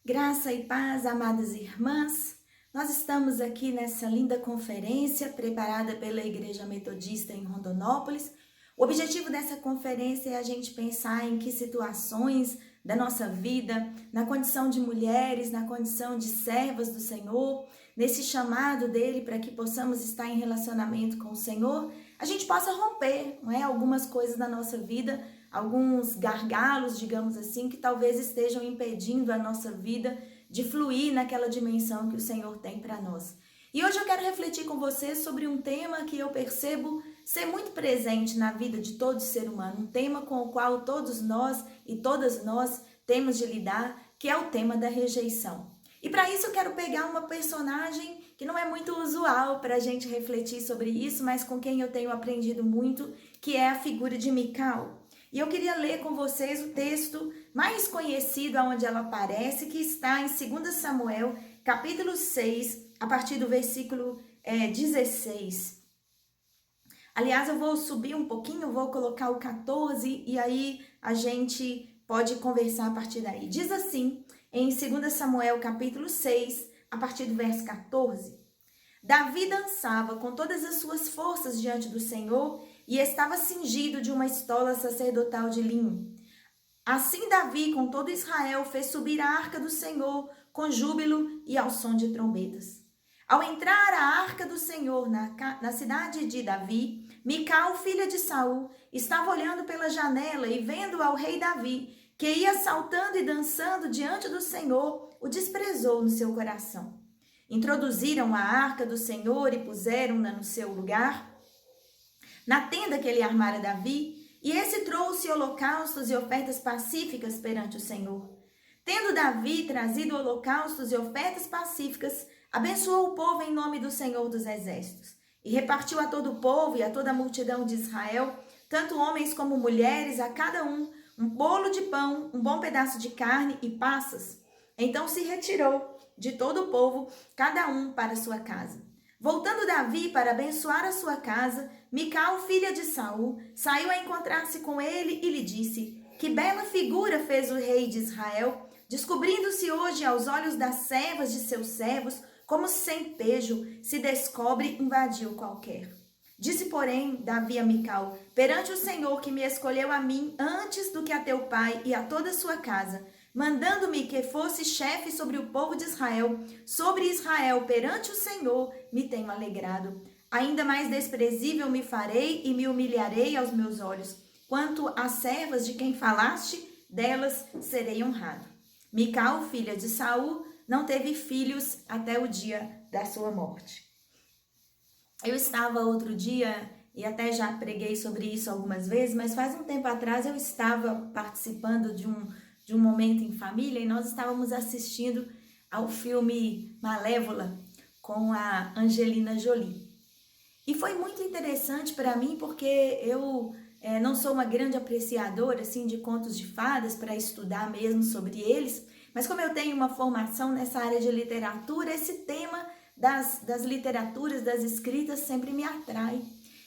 Graça e paz, amadas irmãs. Nós estamos aqui nessa linda conferência preparada pela Igreja Metodista em Rondonópolis. O objetivo dessa conferência é a gente pensar em que situações da nossa vida, na condição de mulheres, na condição de servas do Senhor, nesse chamado dele para que possamos estar em relacionamento com o Senhor, a gente possa romper, não é, algumas coisas da nossa vida, alguns gargalos, digamos assim, que talvez estejam impedindo a nossa vida de fluir naquela dimensão que o Senhor tem para nós. E hoje eu quero refletir com vocês sobre um tema que eu percebo ser muito presente na vida de todo ser humano, um tema com o qual todos nós e todas nós temos de lidar, que é o tema da rejeição. E para isso eu quero pegar uma personagem que não é muito usual para a gente refletir sobre isso, mas com quem eu tenho aprendido muito, que é a figura de Mical. E eu queria ler com vocês o texto mais conhecido onde ela aparece, que está em 2 Samuel, capítulo 6, a partir do versículo 16. Aliás, eu vou subir um pouquinho, vou colocar o 14 e aí a gente pode conversar a partir daí. Diz assim, em 2 Samuel, capítulo 6, a partir do verso 14. Davi dançava com todas as suas forças diante do Senhor e estava cingido de uma estola sacerdotal de linho. Assim Davi, com todo Israel, fez subir a arca do Senhor com júbilo e ao som de trombetas. Ao entrar a arca do Senhor na cidade de Davi, Mical, filha de Saul, estava olhando pela janela e vendo ao rei Davi, que ia saltando e dançando diante do Senhor, o desprezou no seu coração. Introduziram a arca do Senhor e puseram-na no seu lugar, na tenda que ele armara Davi, e esse trouxe holocaustos e ofertas pacíficas perante o Senhor. Tendo Davi trazido holocaustos e ofertas pacíficas, abençoou o povo em nome do Senhor dos Exércitos, e repartiu a todo o povo e a toda a multidão de Israel, tanto homens como mulheres, a cada um bolo de pão, um bom pedaço de carne e passas. Então se retirou de todo o povo, cada um para sua casa. Voltando Davi para abençoar a sua casa, Mical, filha de Saul, saiu a encontrar-se com ele e lhe disse: que bela figura fez o rei de Israel, descobrindo-se hoje aos olhos das servas de seus servos, como sem pejo se descobre um vadio qualquer. Disse, porém, Davi a Mical: perante o Senhor que me escolheu a mim antes do que a teu pai e a toda a sua casa, mandando-me que fosse chefe sobre o povo de Israel, sobre Israel perante o Senhor, me tenho alegrado. Ainda mais desprezível me farei e me humilharei aos meus olhos. Quanto às servas de quem falaste, delas serei honrado. Mical, filha de Saul, não teve filhos até o dia da sua morte. Eu estava outro dia, e até já preguei sobre isso algumas vezes, mas faz um tempo atrás eu estava participando de um momento em família e nós estávamos assistindo ao filme Malévola com a Angelina Jolie. E foi muito interessante para mim porque eu não sou uma grande apreciadora assim, de contos de fadas para estudar mesmo sobre eles, mas como eu tenho uma formação nessa área de literatura, esse tema das literaturas, das escritas sempre me atrai.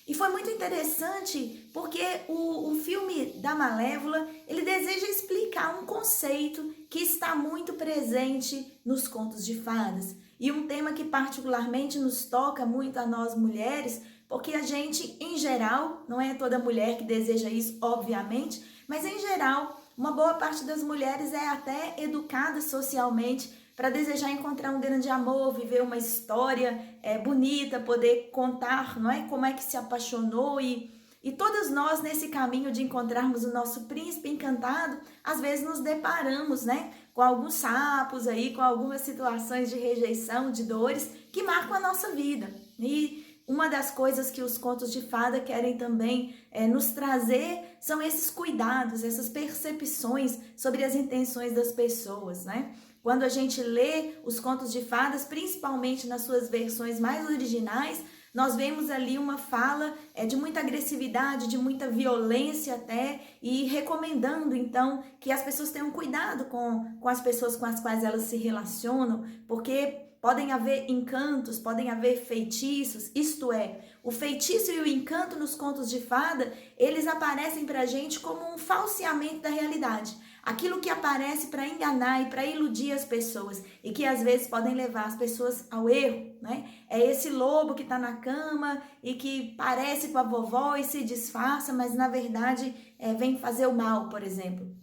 E foi muito interessante porque o filme da Malévola, ele deseja explicar um conceito que está muito presente nos contos de fadas. E um tema que particularmente nos toca muito a nós mulheres, porque a gente, em geral, não é toda mulher que deseja isso, obviamente, mas em geral, uma boa parte das mulheres é até educada socialmente para desejar encontrar um grande amor, viver uma história bonita, poder contar, não é, como é que se apaixonou e todas nós nesse caminho de encontrarmos o nosso príncipe encantado, às vezes nos deparamos, né, com alguns sapos aí, com algumas situações de rejeição, de dores que marcam a nossa vida. E uma das coisas que os contos de fada querem também nos trazer são esses cuidados, essas percepções sobre as intenções das pessoas, né? Quando a gente lê os contos de fadas, principalmente nas suas versões mais originais, nós vemos ali uma fala de muita agressividade, de muita violência até, e recomendando então que as pessoas tenham cuidado com as pessoas com as quais elas se relacionam, porque podem haver encantos, podem haver feitiços, isto é, o feitiço e o encanto nos contos de fada, eles aparecem pra gente como um falseamento da realidade. aquilo que aparece para enganar e para iludir as pessoas e que às vezes podem levar as pessoas ao erro, né? É esse lobo que está na cama e que parece com a vovó e se disfarça, mas na verdade vem fazer o mal, por exemplo.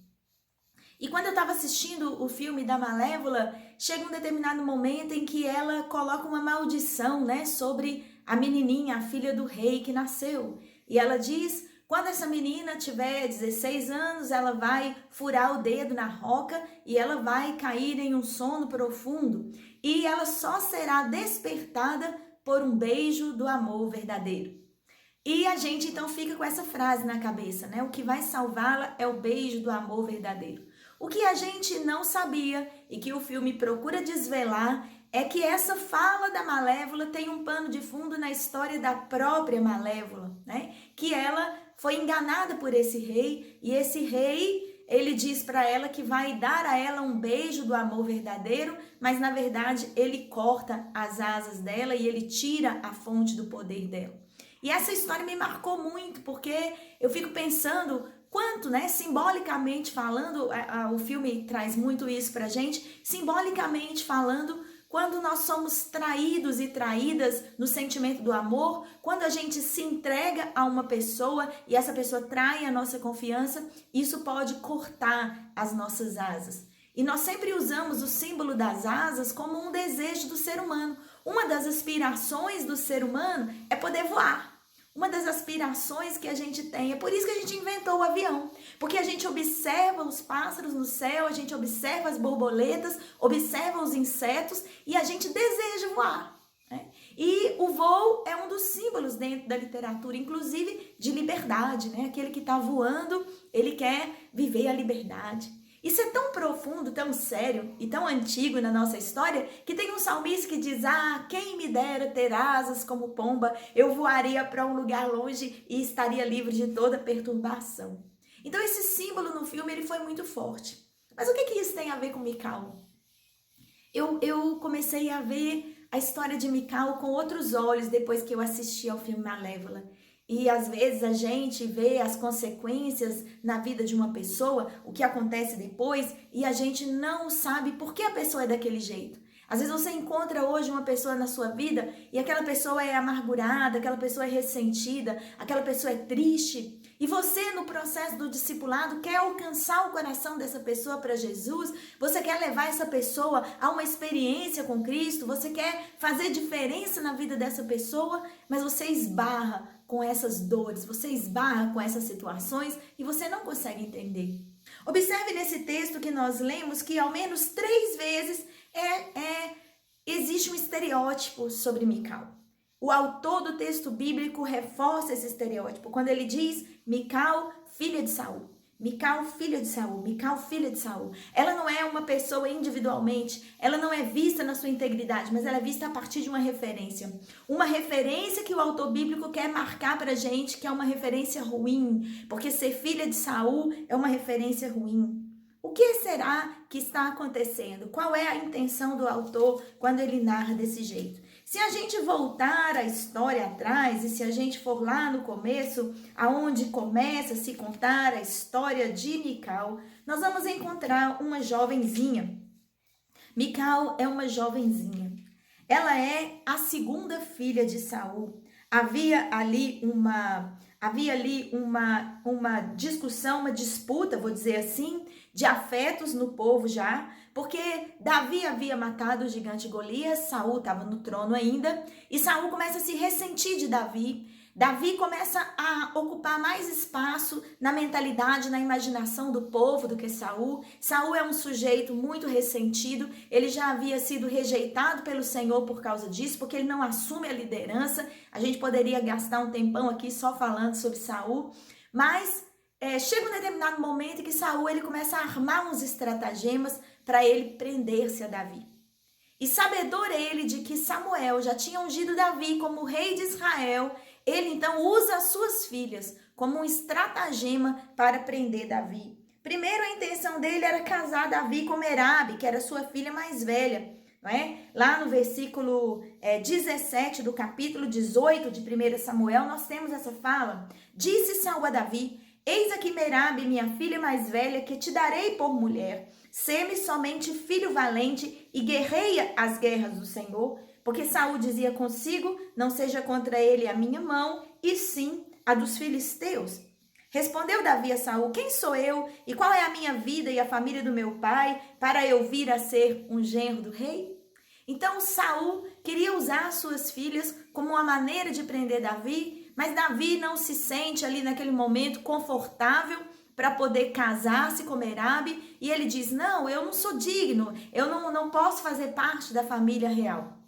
E quando eu estava assistindo o filme da Malévola, chega um determinado momento em que ela coloca uma maldição, né, sobre a menininha, a filha do rei que nasceu. E ela diz, quando essa menina tiver 16 anos, ela vai furar o dedo na roca e ela vai cair em um sono profundo. E ela só será despertada por um beijo do amor verdadeiro. E a gente então fica com essa frase na cabeça, né? O que vai salvá-la é o beijo do amor verdadeiro. O que a gente não sabia e que o filme procura desvelar é que essa fala da Malévola tem um pano de fundo na história da própria Malévola, né? Que ela foi enganada por esse rei e esse rei, ele diz para ela que vai dar a ela um beijo do amor verdadeiro, mas na verdade ele corta as asas dela e ele tira a fonte do poder dela. E essa história me marcou muito, porque eu fico pensando quanto, né, simbolicamente falando, o filme traz muito isso pra gente, simbolicamente falando, quando nós somos traídos e traídas no sentimento do amor, quando a gente se entrega a uma pessoa e essa pessoa trai a nossa confiança, isso pode cortar as nossas asas. E nós sempre usamos o símbolo das asas como um desejo do ser humano. Uma das aspirações do ser humano é poder voar. Uma das aspirações que a gente tem, é por isso que a gente inventou o avião, porque a gente observa os pássaros no céu, a gente observa as borboletas, observa os insetos e a gente deseja voar, né? E o voo é um dos símbolos dentro da literatura, inclusive de liberdade, né? Aquele que está voando, ele quer viver a liberdade. Isso é tão profundo, tão sério e tão antigo na nossa história que tem um salmista que diz, quem me dera ter asas como pomba, eu voaria para um lugar longe e estaria livre de toda perturbação. Então esse símbolo no filme ele foi muito forte. Mas o que isso tem a ver com Mical? Eu comecei a ver a história de Mical com outros olhos depois que eu assisti ao filme Malévola. E às vezes a gente vê as consequências na vida de uma pessoa, o que acontece depois, e a gente não sabe por que a pessoa é daquele jeito. Às vezes você encontra hoje uma pessoa na sua vida e aquela pessoa é amargurada, aquela pessoa é ressentida, aquela pessoa é triste. E você, no processo do discipulado, quer alcançar o coração dessa pessoa para Jesus, você quer levar essa pessoa a uma experiência com Cristo, você quer fazer diferença na vida dessa pessoa, mas você esbarra com essas dores, você esbarra com essas situações e você não consegue entender. Observe nesse texto que nós lemos que ao menos 3 vezes existe um estereótipo sobre Mical. O autor do texto bíblico reforça esse estereótipo quando ele diz Mical, filha de Saul. Mical, filha de Saul. Mical, filha de Saul. Ela não é uma pessoa individualmente, ela não é vista na sua integridade, mas ela é vista a partir de uma referência. Uma referência que o autor bíblico quer marcar pra gente, que é uma referência ruim, porque ser filha de Saul é uma referência ruim. O que será que está acontecendo? Qual é a intenção do autor quando ele narra desse jeito? Se a gente voltar a história atrás e se a gente for lá no começo, aonde começa a se contar a história de Mical, nós vamos encontrar uma jovenzinha. Mical é uma jovenzinha. Ela é a segunda filha de Saul. Havia ali uma discussão, uma disputa, vou dizer assim, de afetos no povo já, porque Davi havia matado o gigante Golias, Saul estava no trono ainda, e Saul começa a se ressentir de Davi. Davi começa a ocupar mais espaço na mentalidade, na imaginação do povo do que Saul. Saul é um sujeito muito ressentido, ele já havia sido rejeitado pelo Senhor por causa disso, porque ele não assume a liderança. A gente poderia gastar um tempão aqui só falando sobre Saul, mas chega um determinado momento em que Saul ele começa a armar uns estratagemas para ele prender-se a Davi. E sabedor ele de que Samuel já tinha ungido Davi como rei de Israel, ele então usa as suas filhas como um estratagema para prender Davi. Primeiro, a intenção dele era casar Davi com Merabe, que era sua filha mais velha. Não é? Lá no versículo 17 do capítulo 18 de 1 Samuel, nós temos essa fala. Disse Saul a Davi, Eis aqui Merabe, minha filha mais velha, que te darei por mulher. Sê-me somente filho valente e guerreia as guerras do Senhor. Porque Saul dizia consigo, não seja contra ele a minha mão, e sim a dos filisteus. Respondeu Davi a Saul, quem sou eu e qual é a minha vida e a família do meu pai para eu vir a ser um genro do rei? Então Saul queria usar suas filhas como uma maneira de prender Davi, mas Davi não se sente ali naquele momento confortável para poder casar-se com Merabe, e ele diz, não, eu não sou digno, eu não posso fazer parte da família real.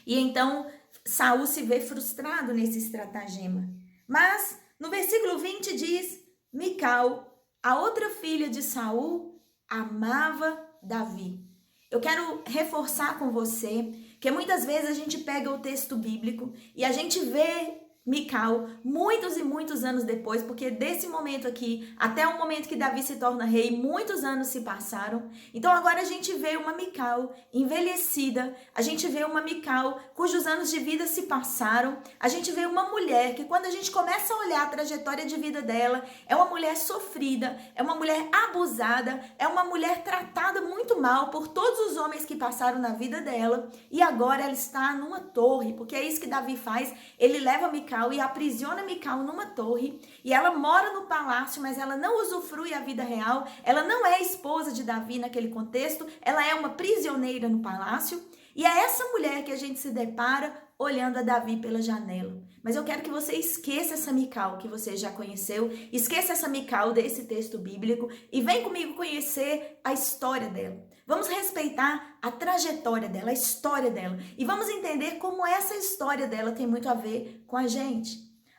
E então Saul se vê frustrado nesse estratagema. Mas no versículo 20 diz, Mical, a outra filha de Saul, amava Davi. Eu quero reforçar com você que muitas vezes a gente pega o texto bíblico e a gente vê Mical muitos e muitos anos depois, porque desse momento aqui até o momento que Davi se torna rei, muitos anos se passaram. Então agora a gente vê uma Mical envelhecida, a gente vê uma Mical cujos anos de vida se passaram, a gente vê uma mulher que quando a gente começa a olhar a trajetória de vida dela, é uma mulher sofrida, é uma mulher abusada, é uma mulher tratada muito mal por todos os homens que passaram na vida dela, e agora ela está numa torre, porque é isso que Davi faz, ele leva Mical e aprisiona Mical numa torre, e ela mora no palácio, mas ela não usufrui a vida real, ela não é esposa de Davi naquele contexto, ela é uma prisioneira no palácio, e é essa mulher que a gente se depara olhando a Davi pela janela. Mas eu quero que você esqueça essa Mical que você já conheceu, esqueça essa Mical desse texto bíblico e vem comigo conhecer a história dela. Vamos respeitar a trajetória dela, a história dela. E vamos entender como essa história dela tem muito a ver com a gente.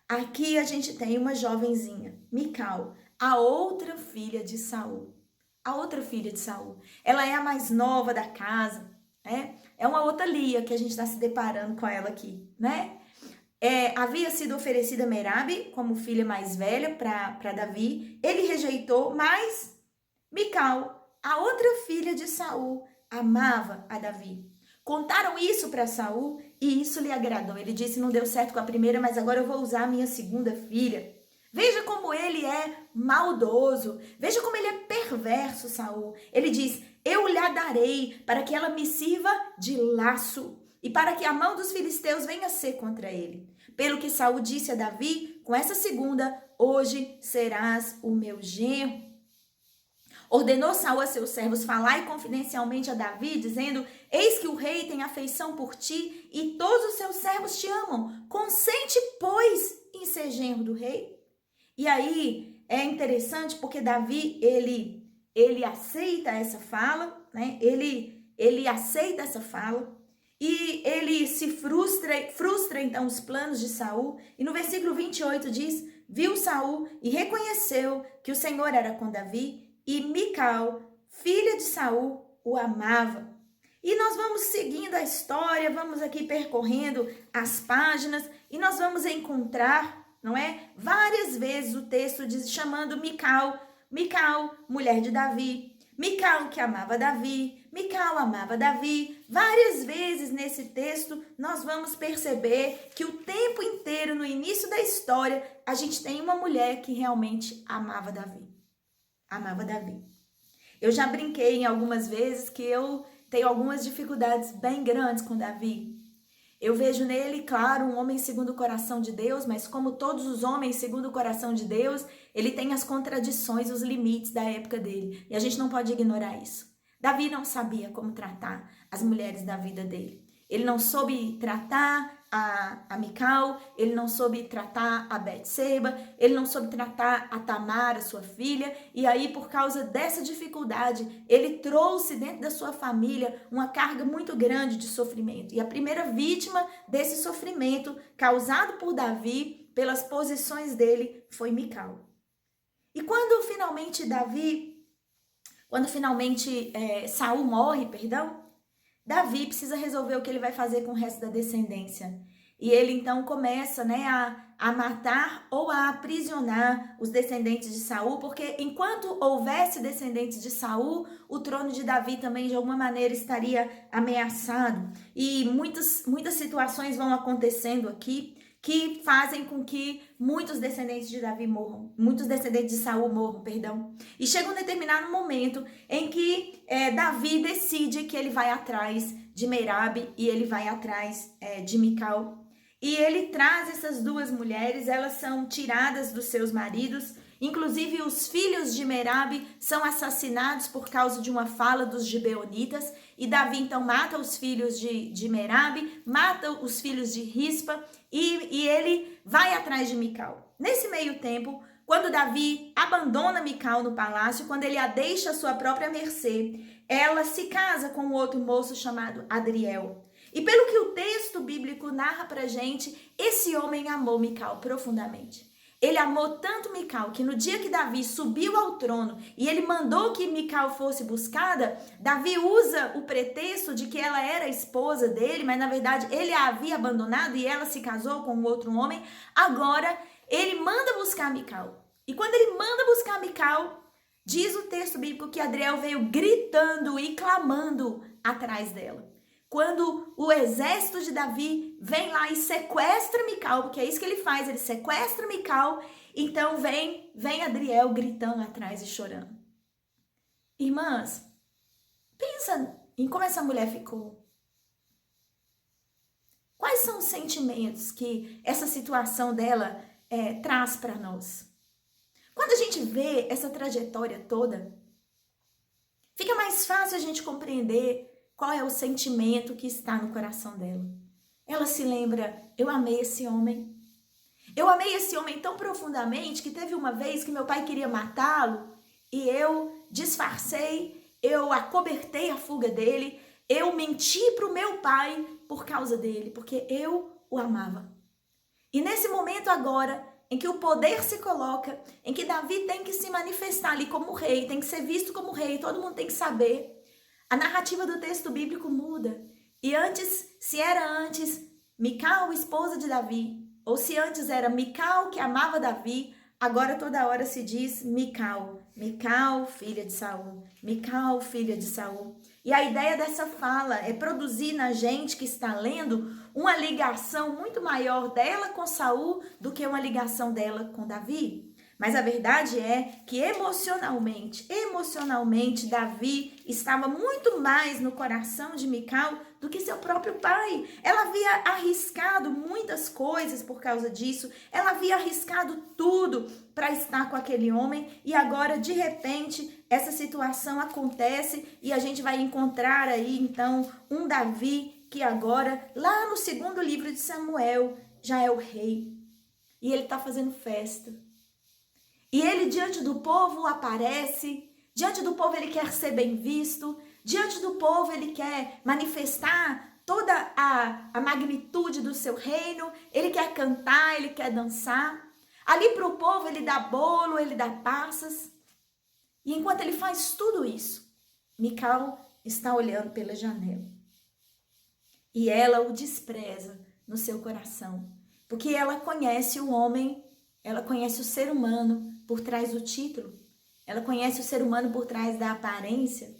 Aqui a gente tem uma jovenzinha, Mical, a outra filha de Saul. A outra filha de Saul. Ela é a mais nova da casa, né? É uma outra Lia que a gente está se deparando com ela aqui, né? Havia sido oferecida Merabe como filha mais velha para Davi. Ele rejeitou, mas Mical, a outra filha de Saul, amava a Davi. Contaram isso para Saul e isso lhe agradou. Ele disse, não deu certo com a primeira, mas agora eu vou usar a minha segunda filha. Veja como ele é maldoso, veja como ele é perverso, Saul. Ele diz, eu lhe darei para que ela me sirva de laço e para que a mão dos filisteus venha a ser contra ele. Pelo que Saul disse a Davi, com essa segunda, hoje serás o meu genro. Ordenou Saul a seus servos, falai confidencialmente a Davi, dizendo, eis que o rei tem afeição por ti e todos os seus servos te amam. Consente, pois, em ser genro do rei. E aí é interessante porque Davi, ele aceita essa fala, né? Ele aceita essa fala e ele se frustra então os planos de Saul. E no versículo 28 diz, viu Saul e reconheceu que o Senhor era com Davi, e Mical, filha de Saul, o amava. E nós vamos seguindo a história, vamos aqui percorrendo as páginas e nós vamos encontrar, não é? Várias vezes o texto diz, chamando Mical, Mical, mulher de Davi, Mical que amava Davi, Mical amava Davi. Várias vezes nesse texto nós vamos perceber que o tempo inteiro, no início da história, a gente tem uma mulher que realmente amava Davi. Amava Davi. Eu já brinquei em algumas vezes que eu tenho algumas dificuldades bem grandes com Davi. Eu vejo nele, claro, um homem segundo o coração de Deus, mas como todos os homens segundo o coração de Deus, ele tem as contradições, os limites da época dele. E a gente não pode ignorar isso. Davi não sabia como tratar as mulheres da vida dele. Ele não soube tratar a Mical, ele não soube tratar a Betseba, ele não soube tratar a Tamar, a sua filha, e aí por causa dessa dificuldade, ele trouxe dentro da sua família uma carga muito grande de sofrimento. E a primeira vítima desse sofrimento causado por Davi, pelas posições dele, foi Mical. E quando finalmente Saul morre, Davi precisa resolver o que ele vai fazer com o resto da descendência. E ele então começa, a matar ou a aprisionar os descendentes de Saul, porque enquanto houvesse descendentes de Saul, o trono de Davi também de alguma maneira estaria ameaçado. E muitas situações vão acontecendo aqui que fazem com que muitos descendentes de Davi morram, muitos descendentes de Saul morram, perdão. E chega um determinado momento em que Davi decide que ele vai atrás de Merabe e ele vai atrás de Mical. E ele traz essas duas mulheres, elas são tiradas dos seus maridos. Inclusive, os filhos de Merabe são assassinados por causa de uma fala dos gibeonitas. E Davi, então, mata os filhos de Merabe, mata os filhos de Rispa e ele vai atrás de Mical. Nesse meio tempo, quando Davi abandona Mical no palácio, quando ele a deixa à sua própria mercê, ela se casa com um outro moço chamado Adriel. E pelo que o texto bíblico narra pra gente, esse homem amou Mical profundamente. Ele amou tanto Mical que no dia que Davi subiu ao trono e ele mandou que Mical fosse buscada, Davi usa o pretexto de que ela era esposa dele, mas na verdade ele a havia abandonado e ela se casou com outro homem. Agora ele manda buscar Mical. E quando ele manda buscar Mical, diz o texto bíblico que Adriel veio gritando e clamando atrás dela. Quando o exército de Davi vem lá e sequestra Mical, porque é isso que ele faz, ele sequestra Mical, então vem Adriel gritando atrás e chorando. Irmãs, pensa em como essa mulher ficou. Quais são os sentimentos que essa situação dela traz para nós? Quando a gente vê essa trajetória toda, fica mais fácil a gente compreender qual é o sentimento que está no coração dela. Ela se lembra, eu amei esse homem. Eu amei esse homem tão profundamente que teve uma vez que meu pai queria matá-lo e eu disfarcei, eu acobertei a fuga dele, eu menti para o meu pai por causa dele, porque eu o amava. E nesse momento agora, em que o poder se coloca, em que Davi tem que se manifestar ali como rei, tem que ser visto como rei, todo mundo tem que saber, a narrativa do texto bíblico muda. E antes, se era antes Mical, esposa de Davi, ou se antes era Mical que amava Davi, agora toda hora se diz Mical. Mical, filha de Saul. Mical, filha de Saul. E a ideia dessa fala é produzir na gente que está lendo uma ligação muito maior dela com Saul do que uma ligação dela com Davi. Mas a verdade é que emocionalmente, Davi estava muito mais no coração de Mical do que seu próprio pai. Ela havia arriscado muitas coisas por causa disso. Ela havia arriscado tudo para estar com aquele homem. E agora, de repente, essa situação acontece e a gente vai encontrar aí, então, um Davi que agora, lá no segundo livro de Samuel, já é o rei. E ele está fazendo festa. E ele diante do povo aparece, diante do povo ele quer ser bem visto, diante do povo ele quer manifestar toda a magnitude do seu reino, ele quer cantar, ele quer dançar. Ali para o povo ele dá bolo, ele dá passas. E enquanto ele faz tudo isso, Mical está olhando pela janela. E ela o despreza no seu coração, porque ela conhece o homem, ela conhece o ser humano por trás do título. Ela conhece o ser humano por trás da aparência.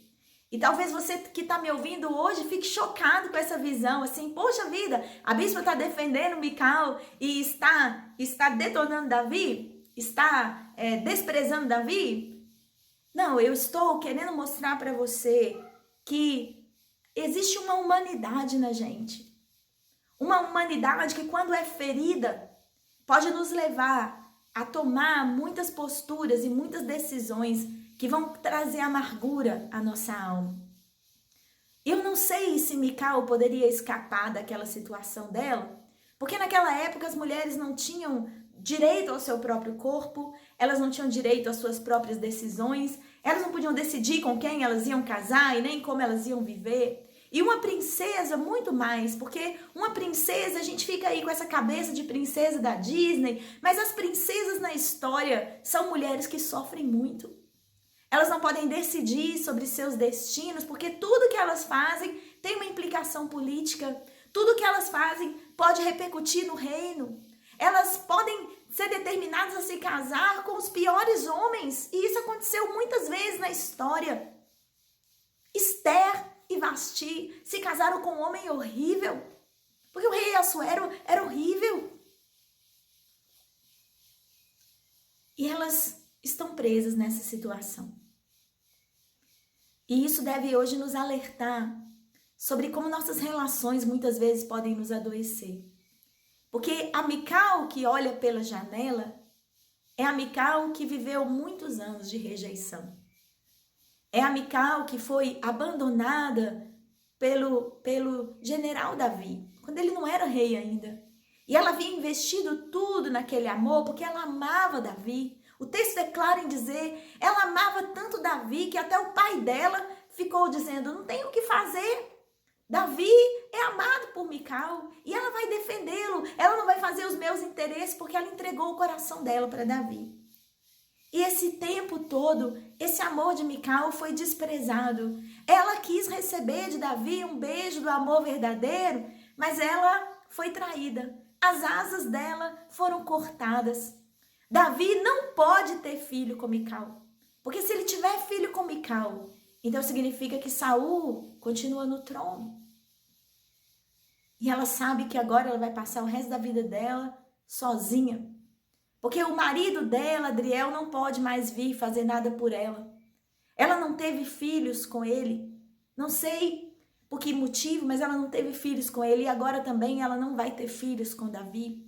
E talvez você que está me ouvindo hoje fique chocado com essa visão. Assim, poxa vida, a bispa está defendendo Mical e está detonando Davi? Está desprezando Davi? Não, eu estou querendo mostrar para você que existe uma humanidade na gente. Uma humanidade que quando é ferida pode nos levar a tomar muitas posturas e muitas decisões que vão trazer amargura à nossa alma. Eu não sei se Mical poderia escapar daquela situação dela, porque naquela época as mulheres não tinham direito ao seu próprio corpo, elas não tinham direito às suas próprias decisões, elas não podiam decidir com quem elas iam casar e nem como elas iam viver. E uma princesa, muito mais, porque uma princesa, a gente fica aí com essa cabeça de princesa da Disney, mas as princesas na história são mulheres que sofrem muito. Elas não podem decidir sobre seus destinos, porque tudo que elas fazem tem uma implicação política, tudo que elas fazem pode repercutir no reino. Elas podem ser determinadas a se casar com os piores homens, e isso aconteceu muitas vezes na história. Esther e Vasti se casaram com um homem horrível, porque o rei Assuero era horrível. E elas estão presas nessa situação. E isso deve hoje nos alertar sobre como nossas relações muitas vezes podem nos adoecer. Porque a Mical que olha pela janela é a Mical que viveu muitos anos de rejeição. É a Mical que foi abandonada pelo general Davi, quando ele não era rei ainda. E ela havia investido tudo naquele amor porque ela amava Davi. O texto é claro em dizer, ela amava tanto Davi que até o pai dela ficou dizendo, não tem o que fazer. Davi é amado por Mical e ela vai defendê-lo. Ela não vai fazer os meus interesses porque ela entregou o coração dela para Davi. E esse tempo todo, esse amor de Mical foi desprezado. Ela quis receber de Davi um beijo do amor verdadeiro, mas ela foi traída. As asas dela foram cortadas. Davi não pode ter filho com Mical, porque se ele tiver filho com Mical, então significa que Saul continua no trono. E ela sabe que agora ela vai passar o resto da vida dela sozinha. Porque o marido dela, Adriel, não pode mais vir fazer nada por ela. Ela não teve filhos com ele. Não sei por que motivo, mas ela não teve filhos com ele. E agora também ela não vai ter filhos com Davi.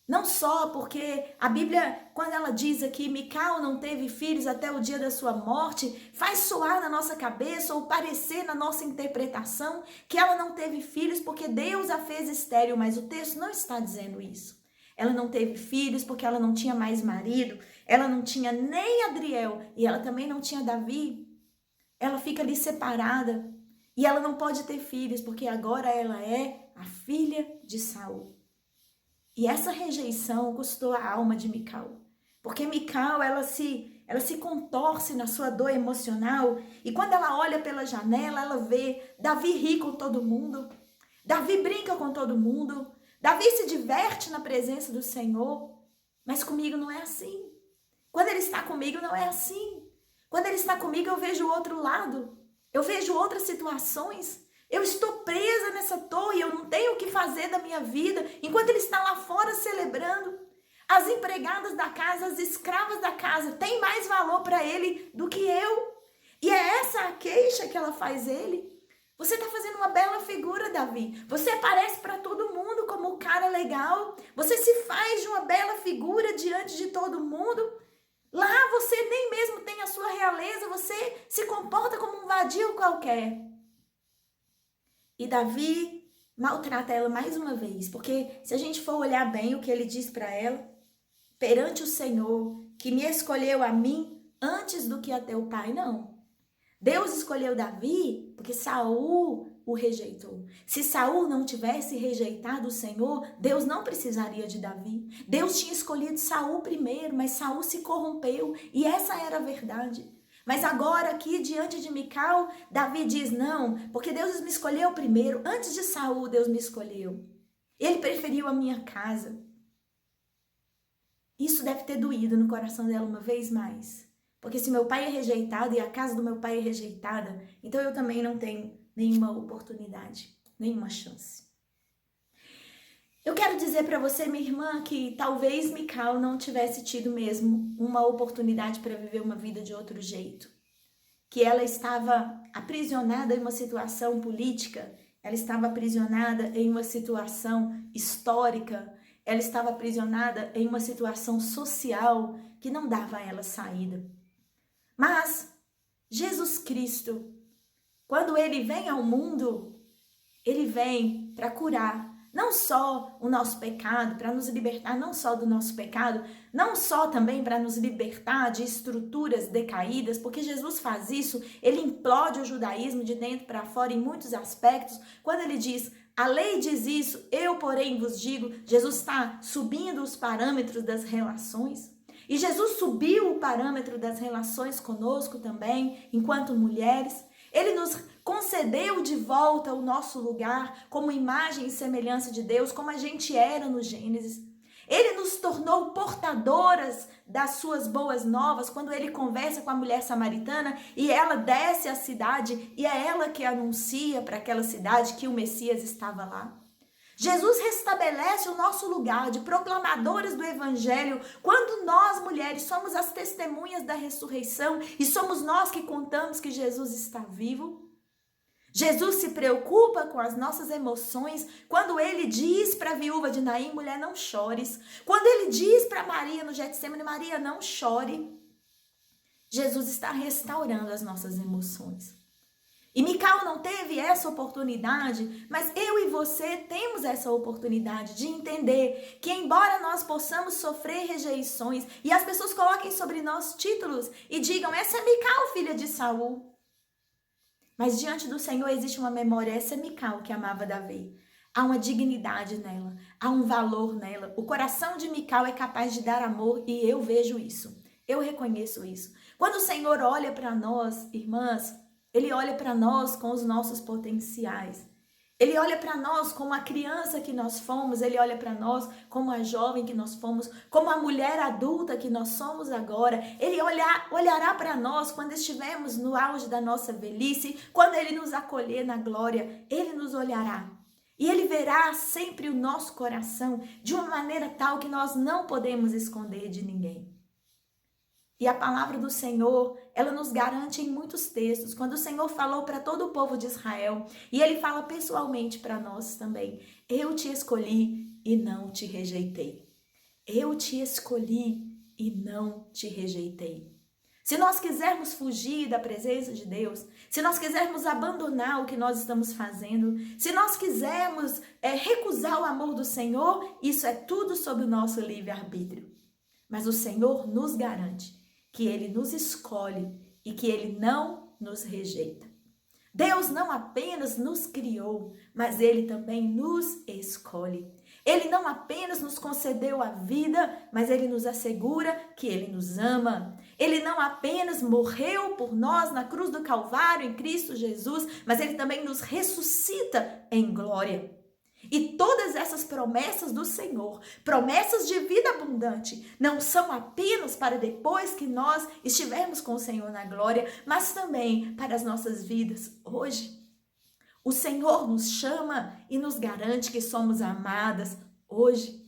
Não só porque a Bíblia, quando ela diz aqui, Mical não teve filhos até o dia da sua morte, faz soar na nossa cabeça ou parecer na nossa interpretação que ela não teve filhos porque Deus a fez estéril, mas o texto não está dizendo isso. Ela não teve filhos porque ela não tinha mais marido, ela não tinha nem Adriel e ela também não tinha Davi. Ela fica ali separada e ela não pode ter filhos porque agora ela é a filha de Saul. E essa rejeição custou a alma de Mical, porque Mical ela se contorce na sua dor emocional e quando ela olha pela janela ela vê Davi ri com todo mundo, Davi brinca com todo mundo, Davi se diverte na presença do Senhor, mas comigo não é assim. Quando ele está comigo não é assim. Quando ele está comigo eu vejo o outro lado, eu vejo outras situações. Eu estou presa nessa torre, eu não tenho o que fazer da minha vida, enquanto ele está lá fora celebrando. As empregadas da casa, as escravas da casa, têm mais valor para ele do que eu. E é essa a queixa que ela faz ele. Você está fazendo uma bela figura, Davi. Você aparece para todo mundo como um cara legal. Você se faz de uma bela figura diante de todo mundo. Lá você nem mesmo tem a sua realeza, você se comporta como um vadio qualquer. E Davi maltrata ela mais uma vez, porque se a gente for olhar bem o que ele diz para ela, perante o Senhor, que me escolheu a mim antes do que a teu pai, não. Deus escolheu Davi porque Saul o rejeitou. Se Saul não tivesse rejeitado o Senhor, Deus não precisaria de Davi. Deus tinha escolhido Saul primeiro, mas Saul se corrompeu e essa era a verdade. Mas agora aqui diante de Mical, Davi diz não, porque Deus me escolheu primeiro, antes de Saul Deus me escolheu. Ele preferiu a minha casa. Isso deve ter doído no coração dela uma vez mais. Porque se meu pai é rejeitado e a casa do meu pai é rejeitada, então eu também não tenho nenhuma oportunidade, nenhuma chance. Eu quero dizer para você, minha irmã, que talvez Mical não tivesse tido mesmo uma oportunidade para viver uma vida de outro jeito. Que ela estava aprisionada em uma situação política, ela estava aprisionada em uma situação histórica, ela estava aprisionada em uma situação social que não dava a ela saída. Mas Jesus Cristo, quando ele vem ao mundo, ele vem para curar não só o nosso pecado, para nos libertar não só do nosso pecado, não só também para nos libertar de estruturas decaídas, porque Jesus faz isso, ele implode o judaísmo de dentro para fora em muitos aspectos. Quando ele diz, a lei diz isso, eu porém vos digo, Jesus está subindo os parâmetros das relações. E Jesus subiu o parâmetro das relações conosco também, enquanto mulheres. Ele nos concedeu de volta o nosso lugar como imagem e semelhança de Deus, como a gente era no Gênesis. Ele nos tornou portadoras das suas boas novas quando ele conversa com a mulher samaritana e ela desce à cidade e é ela que anuncia para aquela cidade que o Messias estava lá. Jesus restabelece o nosso lugar de proclamadores do Evangelho quando nós, mulheres, somos as testemunhas da ressurreição e somos nós que contamos que Jesus está vivo. Jesus se preocupa com as nossas emoções quando ele diz para a viúva de Naim, mulher, não chores. Quando ele diz para Maria no Getsemane, Maria, não chore. Jesus está restaurando as nossas emoções. E Mical não teve essa oportunidade, mas eu e você temos essa oportunidade de entender que embora nós possamos sofrer rejeições e as pessoas coloquem sobre nós títulos e digam, essa é Mical, filha de Saul. Mas diante do Senhor existe uma memória, essa é Mical que amava Davi. Há uma dignidade nela, há um valor nela. O coração de Mical é capaz de dar amor e eu vejo isso, eu reconheço isso. Quando o Senhor olha para nós, irmãs, Ele olha para nós com os nossos potenciais. Ele olha para nós como a criança que nós fomos, Ele olha para nós como a jovem que nós fomos, como a mulher adulta que nós somos agora. Ele olhará para nós quando estivermos no auge da nossa velhice, quando Ele nos acolher na glória, Ele nos olhará. E Ele verá sempre o nosso coração de uma maneira tal que nós não podemos esconder de ninguém. E a palavra do Senhor, ela nos garante em muitos textos. Quando o Senhor falou para todo o povo de Israel, e Ele fala pessoalmente para nós também, eu te escolhi e não te rejeitei. Eu te escolhi e não te rejeitei. Se nós quisermos fugir da presença de Deus, se nós quisermos abandonar o que nós estamos fazendo, se nós quisermos recusar o amor do Senhor, isso é tudo sob o nosso livre-arbítrio. Mas o Senhor nos garante que Ele nos escolhe e que Ele não nos rejeita. Deus não apenas nos criou, mas Ele também nos escolhe. Ele não apenas nos concedeu a vida, mas Ele nos assegura que Ele nos ama. Ele não apenas morreu por nós na cruz do Calvário em Cristo Jesus, mas Ele também nos ressuscita em glória. E todas essas promessas do Senhor, promessas de vida abundante, não são apenas para depois que nós estivermos com o Senhor na glória, mas também para as nossas vidas hoje. O Senhor nos chama e nos garante que somos amadas hoje.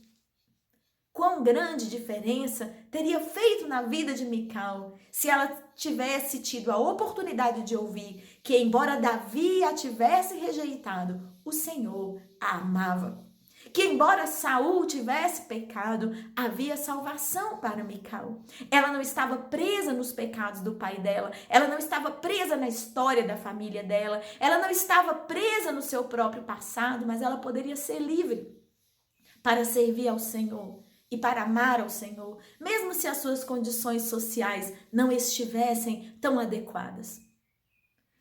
Quão grande diferença teria feito na vida de Mical se ela tivesse tido a oportunidade de ouvir que, embora Davi a tivesse rejeitado, o Senhor a amava. Que, embora Saul tivesse pecado, havia salvação para Mical. Ela não estava presa nos pecados do pai dela, ela não estava presa na história da família dela, ela não estava presa no seu próprio passado, mas ela poderia ser livre para servir ao Senhor e para amar ao Senhor, mesmo se as suas condições sociais não estivessem tão adequadas.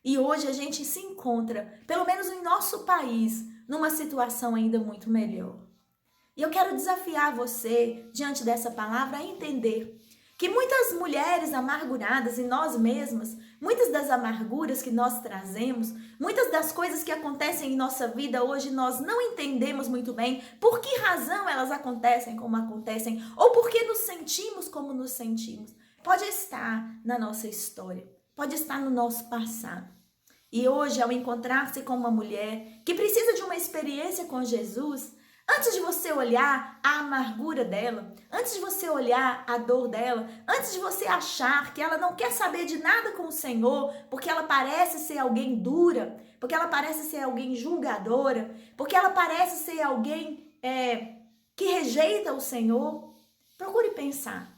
E hoje a gente se encontra, pelo menos em nosso país, numa situação ainda muito melhor. E eu quero desafiar você, diante dessa palavra, a entender que muitas mulheres amarguradas e nós mesmas, muitas das amarguras que nós trazemos, muitas das coisas que acontecem em nossa vida hoje, nós não entendemos muito bem por que razão elas acontecem como acontecem, ou por que nos sentimos como nos sentimos. Pode estar na nossa história, pode estar no nosso passado. E hoje, ao encontrar-se com uma mulher que precisa de uma experiência com Jesus, antes de você olhar a amargura dela, antes de você olhar a dor dela, antes de você achar que ela não quer saber de nada com o Senhor, porque ela parece ser alguém dura, porque ela parece ser alguém julgadora, porque ela parece ser alguém que rejeita o Senhor, procure pensar.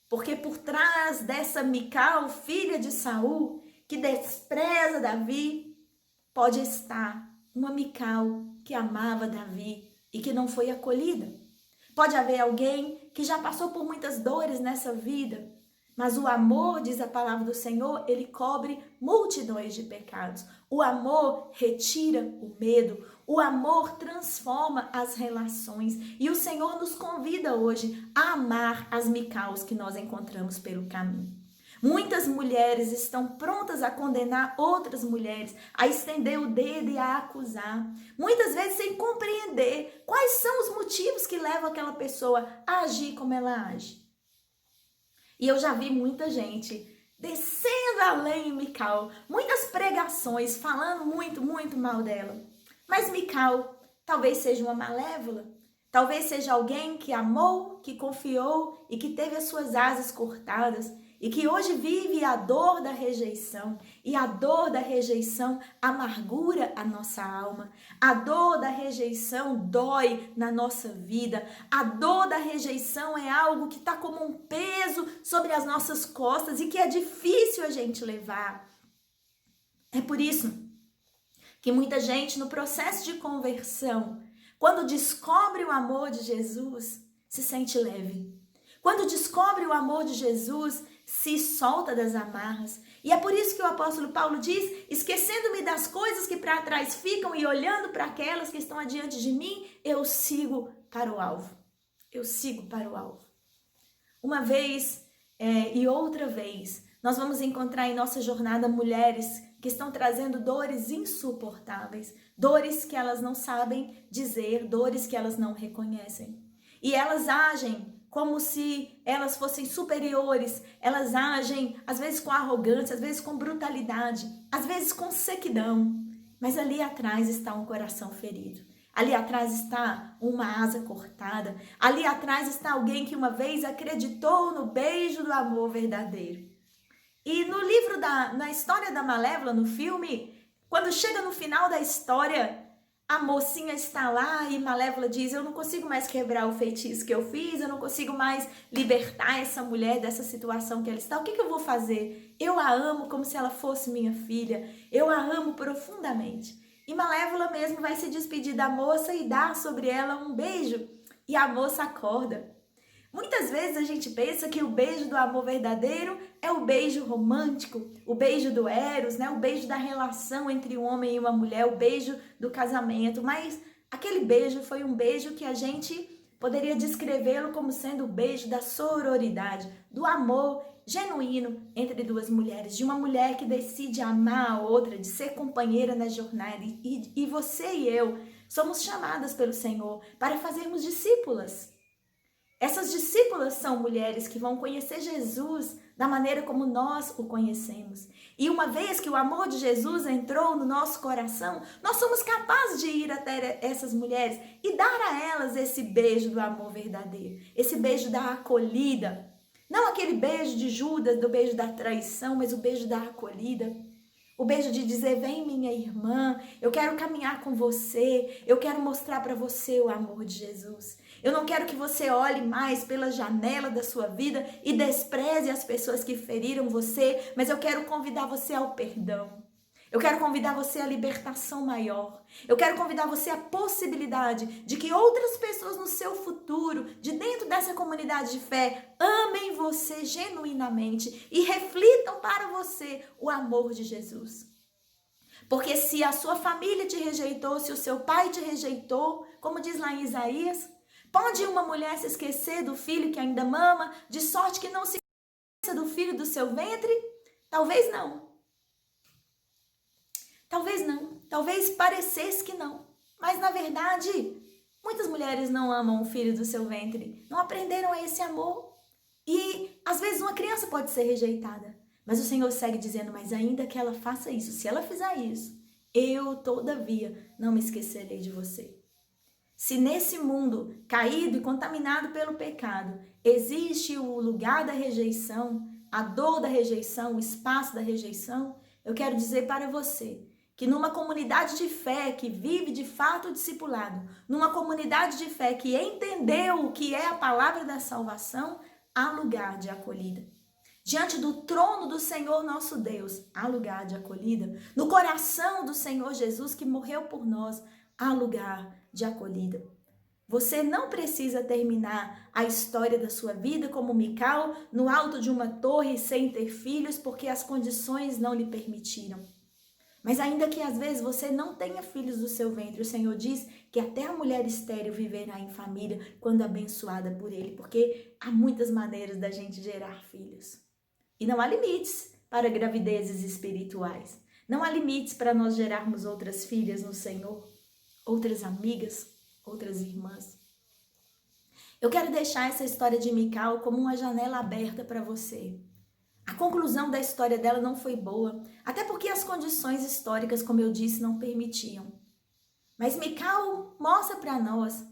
Porque por trás dessa Mical, filha de Saul, que despreza Davi, pode estar uma Mical que amava Davi e que não foi acolhida. Pode haver alguém que já passou por muitas dores nessa vida, mas o amor, diz a palavra do Senhor, ele cobre multidões de pecados. O amor retira o medo, o amor transforma as relações e o Senhor nos convida hoje a amar as Micaus que nós encontramos pelo caminho. Muitas mulheres estão prontas a condenar outras mulheres, a estender o dedo e a acusar. Muitas vezes sem compreender quais são os motivos que levam aquela pessoa a agir como ela age. E eu já vi muita gente descendo além em Mical, muitas pregações falando muito mal dela. Mas Mical Talvez seja uma malévola. Talvez seja alguém que amou, que confiou e que teve as suas asas cortadas e que hoje vive a dor da rejeição. E a dor da rejeição amargura a nossa alma. A dor da rejeição dói na nossa vida. A dor da rejeição é algo que está como um peso sobre as nossas costas e que é difícil a gente levar. É por isso que muita gente no processo de conversão, quando descobre o amor de Jesus, se sente leve. Quando descobre o amor de Jesus, se solta das amarras. E é por isso que o apóstolo Paulo diz: esquecendo-me das coisas que para trás ficam e olhando para aquelas que estão adiante de mim, eu sigo para o alvo. Eu sigo para o alvo. Uma vez e outra vez, nós vamos encontrar em nossa jornada mulheres que estão trazendo dores insuportáveis, dores que elas não sabem dizer, dores que elas não reconhecem. E elas agem como se elas fossem superiores, elas agem às vezes com arrogância, às vezes com brutalidade, às vezes com sequidão, mas ali atrás está um coração ferido. Ali atrás está uma asa cortada. Ali atrás está alguém que uma vez acreditou no beijo do amor verdadeiro. E no livro, na história da Malévola, no filme, quando chega no final da história, a mocinha está lá e Malévola diz: eu não consigo mais quebrar o feitiço que eu fiz, eu não consigo mais libertar essa mulher dessa situação que ela está. O que eu vou fazer? Eu a amo como se ela fosse minha filha. Eu a amo profundamente. E Malévola mesmo vai se despedir da moça e dar sobre ela um beijo. E a moça acorda. Muitas vezes a gente pensa que o beijo do amor verdadeiro é o beijo romântico, o beijo do Eros, né? O beijo da relação entre um homem e uma mulher, o beijo do casamento. Mas aquele beijo foi um beijo que a gente poderia descrevê-lo como sendo o beijo da sororidade, do amor genuíno entre duas mulheres, de uma mulher que decide amar a outra, de ser companheira na jornada. E você e eu somos chamadas pelo Senhor para fazermos discípulas. Essas discípulas são mulheres que vão conhecer Jesus da maneira como nós o conhecemos. E uma vez que o amor de Jesus entrou no nosso coração, nós somos capazes de ir até essas mulheres e dar a elas esse beijo do amor verdadeiro, esse beijo da acolhida. Não aquele beijo de Judas, do beijo da traição, mas o beijo da acolhida. O beijo de dizer: vem minha irmã, eu quero caminhar com você, eu quero mostrar para você o amor de Jesus. Eu não quero que você olhe mais pela janela da sua vida e despreze as pessoas que feriram você, mas eu quero convidar você ao perdão. Eu quero convidar você à libertação maior. Eu quero convidar você à possibilidade de que outras pessoas no seu futuro, de dentro dessa comunidade de fé, amem você genuinamente e reflitam para você o amor de Jesus. Porque se a sua família te rejeitou, se o seu pai te rejeitou, como diz lá em Isaías, pode uma mulher se esquecer do filho que ainda mama, de sorte que não se esqueça do filho do seu ventre? Talvez não. Talvez não. Talvez parecesse que não. Mas, na verdade, muitas mulheres não amam o filho do seu ventre. Não aprenderam a esse amor. E, às vezes, uma criança pode ser rejeitada. Mas o Senhor segue dizendo: mas ainda que ela faça isso, se ela fizer isso, eu, todavia, não me esquecerei de você. Se nesse mundo caído e contaminado pelo pecado existe o lugar da rejeição, a dor da rejeição, o espaço da rejeição, eu quero dizer para você que numa comunidade de fé que vive de fato o discipulado, numa comunidade de fé que entendeu o que é a palavra da salvação, há lugar de acolhida. Diante do trono do Senhor nosso Deus, há lugar de acolhida. No coração do Senhor Jesus que morreu por nós, há lugar de acolhida. Você não precisa terminar a história da sua vida como Mical, no alto de uma torre sem ter filhos, porque as condições não lhe permitiram. Mas ainda que às vezes você não tenha filhos do seu ventre, o Senhor diz que até a mulher estéril viverá em família quando abençoada por Ele, porque há muitas maneiras da gente gerar filhos. E não há limites para gravidezes espirituais. Não há limites para nós gerarmos outras filhas no Senhor, outras amigas, outras irmãs. Eu quero deixar essa história de Mical como uma janela aberta para você. A conclusão da história dela não foi boa, até porque as condições históricas, como eu disse, não permitiam. Mas Mical mostra para nós,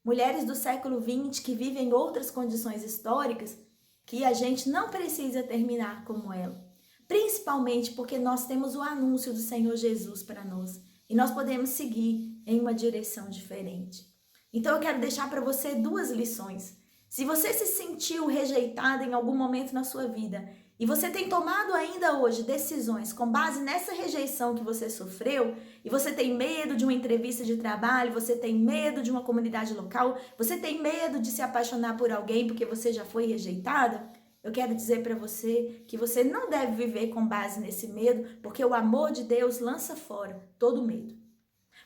mulheres do século XX que vivem outras condições históricas, que a gente não precisa terminar como ela. Principalmente porque nós temos o anúncio do Senhor Jesus para nós. E nós podemos seguir em uma direção diferente. Então eu quero deixar para você 2 lições. Se você se sentiu rejeitada em algum momento na sua vida e você tem tomado ainda hoje decisões com base nessa rejeição que você sofreu, e você tem medo de uma entrevista de trabalho, você tem medo de uma comunidade local, você tem medo de se apaixonar por alguém porque você já foi rejeitada, eu quero dizer para você que você não deve viver com base nesse medo, porque o amor de Deus lança fora todo medo.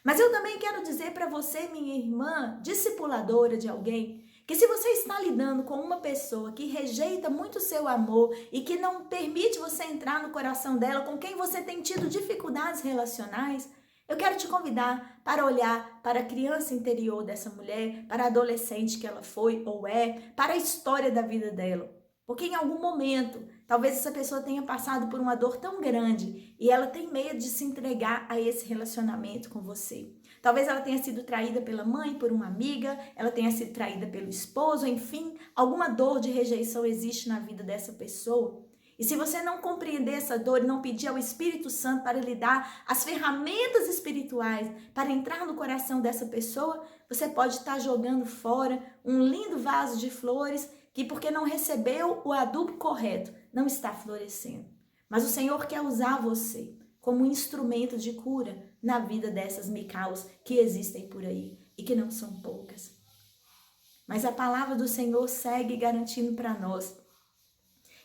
Mas eu também quero dizer para você, minha irmã, discipuladora de alguém, que se você está lidando com uma pessoa que rejeita muito o seu amor e que não permite você entrar no coração dela, com quem você tem tido dificuldades relacionais, eu quero te convidar para olhar para a criança interior dessa mulher, para a adolescente que ela foi ou é, para a história da vida dela. Porque em algum momento, talvez essa pessoa tenha passado por uma dor tão grande e ela tem medo de se entregar a esse relacionamento com você. Talvez ela tenha sido traída pela mãe, por uma amiga, ela tenha sido traída pelo esposo, enfim, alguma dor de rejeição existe na vida dessa pessoa. E se você não compreender essa dor e não pedir ao Espírito Santo para lhe dar as ferramentas espirituais para entrar no coração dessa pessoa, você pode estar jogando fora um lindo vaso de flores que, porque não recebeu o adubo correto, não está florescendo. Mas o Senhor quer usar você como um instrumento de cura na vida dessas Micaus que existem por aí e que não são poucas. Mas a palavra do Senhor segue garantindo para nós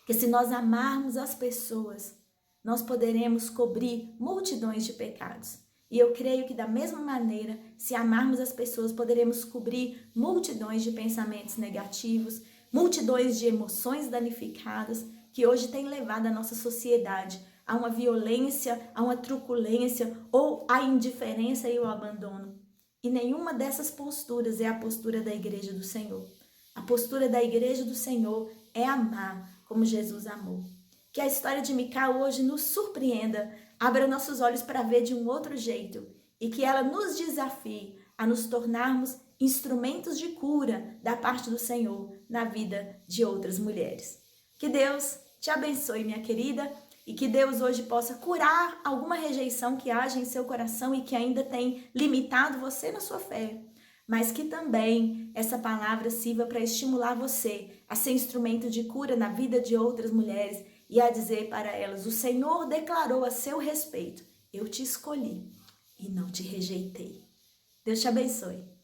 que se nós amarmos as pessoas, nós poderemos cobrir multidões de pecados. E eu creio que da mesma maneira, se amarmos as pessoas, poderemos cobrir multidões de pensamentos negativos, multidões de emoções danificadas que hoje têm levado a nossa sociedade a uma violência, a uma truculência ou a indiferença e o abandono. E nenhuma dessas posturas é a postura da Igreja do Senhor. A postura da Igreja do Senhor é amar como Jesus amou. Que a história de Mical hoje nos surpreenda, abra nossos olhos para ver de um outro jeito e que ela nos desafie a nos tornarmos instrumentos de cura da parte do Senhor na vida de outras mulheres. Que Deus te abençoe, minha querida, e que Deus hoje possa curar alguma rejeição que haja em seu coração e que ainda tem limitado você na sua fé. Mas que também essa palavra sirva para estimular você a ser instrumento de cura na vida de outras mulheres e a dizer para elas: o Senhor declarou a seu respeito, eu te escolhi e não te rejeitei. Deus te abençoe.